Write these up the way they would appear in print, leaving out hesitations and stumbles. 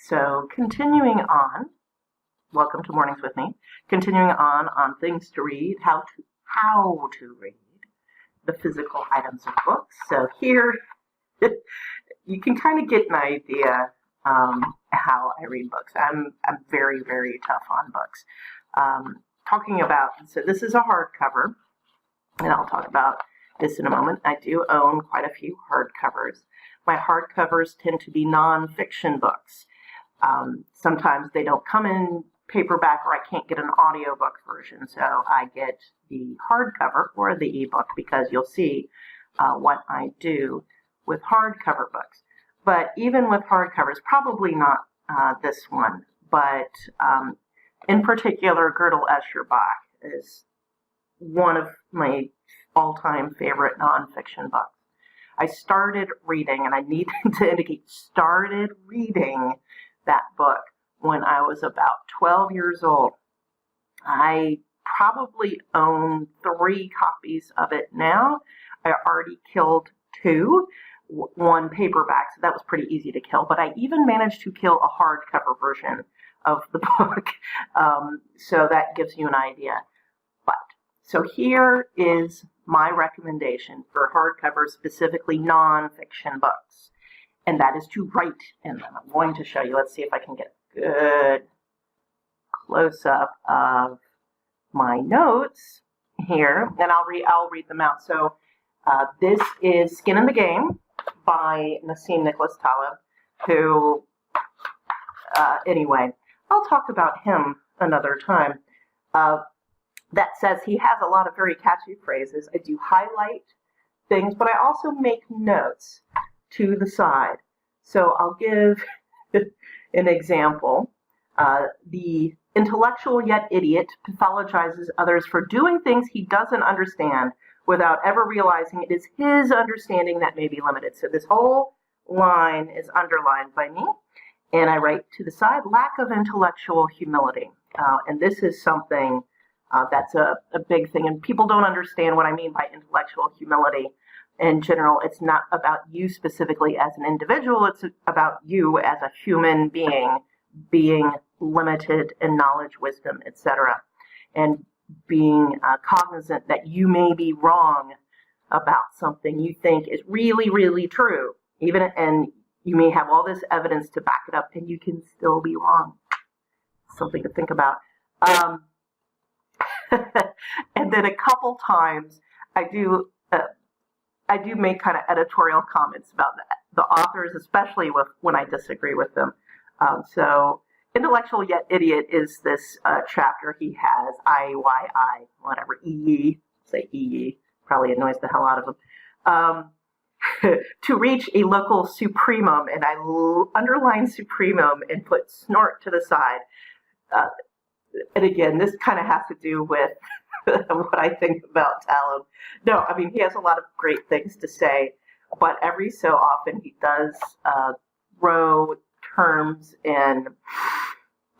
So continuing on, welcome to Mornings with me. Continuing on things to read, how to read the physical items of books. So here you can kind of get an idea how I read books. I'm very, very tough on books. Talking about, so this is a hardcover, and I'll talk about this in a moment. I do own quite a few hardcovers. My hardcovers tend to be nonfiction books. Sometimes they don't come in paperback, or I can't get an audiobook version, so I get the hardcover or the ebook, because you'll see what I do with hardcover books. But even with hardcovers, probably not this one, but in particular, Gödel Escher Bach is one of my all-time favorite nonfiction books. I started reading, and I need to indicate, started reading that book when I was about 12 years old. I probably own 3 copies of it now. I already killed 2, one paperback, so that was pretty easy to kill, but I even managed to kill a hardcover version of the book, so that gives you an idea. So here is my recommendation for hardcovers, specifically nonfiction books, and that is to write in them. I'm going to show you. Let's see if I can get a good close-up of my notes here, and I'll read them out. So this is Skin in the Game by Nassim Nicholas Taleb, who, anyway, I'll talk about him another time. That says he has a lot of very catchy phrases. I do highlight things, but I also make notes to the side. So I'll give an example. The intellectual yet idiot pathologizes others for doing things he doesn't understand without ever realizing it is his understanding that may be limited. So this whole line is underlined by me, and I write to the side, lack of intellectual humility. And this is something that's a big thing, and people don't understand what I mean by intellectual humility. In general, it's not about you specifically as an individual, it's about you as a human being limited in knowledge, wisdom, etc., and being cognizant that you may be wrong about something you think is really, really true, and you may have all this evidence to back it up, and you can still be wrong. Something to think about. And then a couple times I do make kind of editorial comments about the authors, especially when I disagree with them. So intellectual yet idiot is this chapter he has, IYI, whatever, EE, say EE, probably annoys the hell out of them. To reach a local supremum, and I underline supremum and put snort to the side. And again, this kind of has to do with what I think about Taleb. No, I mean, he has a lot of great things to say, but every so often he does throw terms in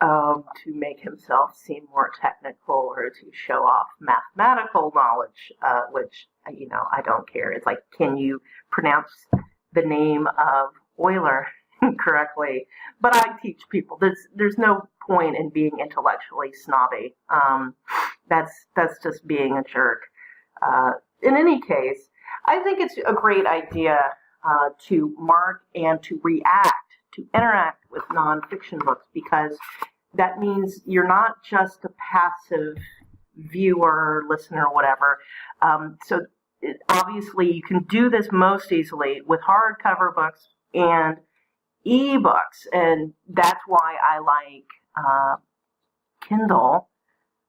to make himself seem more technical or to show off mathematical knowledge, which, I don't care. It's like, can you pronounce the name of Euler correctly? But I teach people there's no point in being intellectually snobby. That's just being a jerk. In any case, I think it's a great idea to mark and to interact with nonfiction books, because that means you're not just a passive viewer, listener, whatever. So obviously you can do this most easily with hardcover books and ebooks, and that's why I like Kindle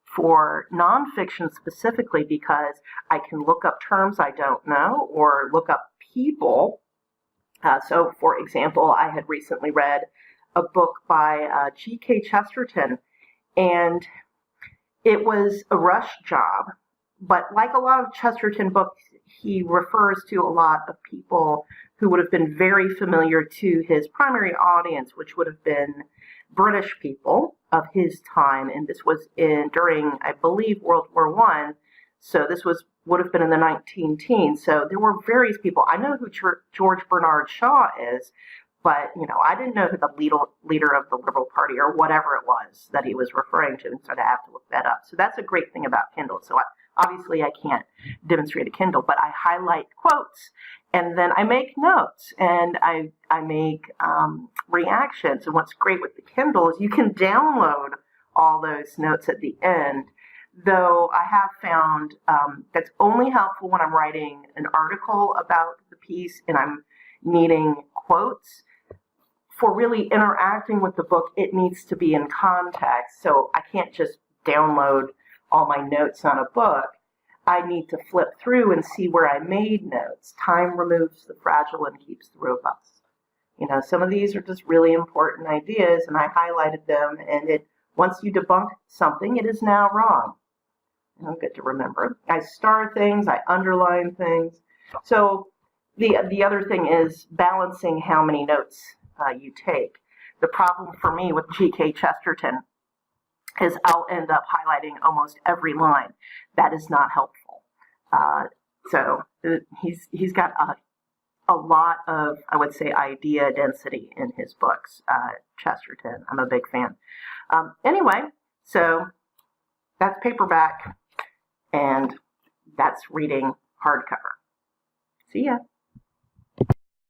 for nonfiction specifically, because I can look up terms I don't know or look up people. So, for example, I had recently read a book by G.K. Chesterton, and it was a rush job, but like a lot of Chesterton books, he refers to a lot of people who would have been very familiar to his primary audience, which would have been British people of his time, and this was during, I believe, World War I. So this would have been in the 19 teens. So there were various people. I know who George Bernard Shaw is, But, I didn't know who the leader of the Liberal Party or whatever it was that he was referring to, and so I have to look that up. So that's a great thing about Kindle. So obviously I can't demonstrate a Kindle, but I highlight quotes, and then I make notes, and I make reactions. And what's great with the Kindle is you can download all those notes at the end, though I have found that's only helpful when I'm writing an article about the piece and I'm needing quotes. For really interacting with the book, it needs to be in context. So I can't just download all my notes on a book. I need to flip through and see where I made notes. Time removes the fragile and keeps the robust. Some of these are just really important ideas, and I highlighted them, and once you debunk something, it is now wrong. Good to remember. I star things, I underline things. So the other thing is balancing how many notes you take. The problem for me with G.K. Chesterton is I'll end up highlighting almost every line. That is not helpful. So he's got a lot of, I would say, idea density in his books. Chesterton, I'm a big fan. Anyway, so that's paperback, and that's reading hardcover. See ya.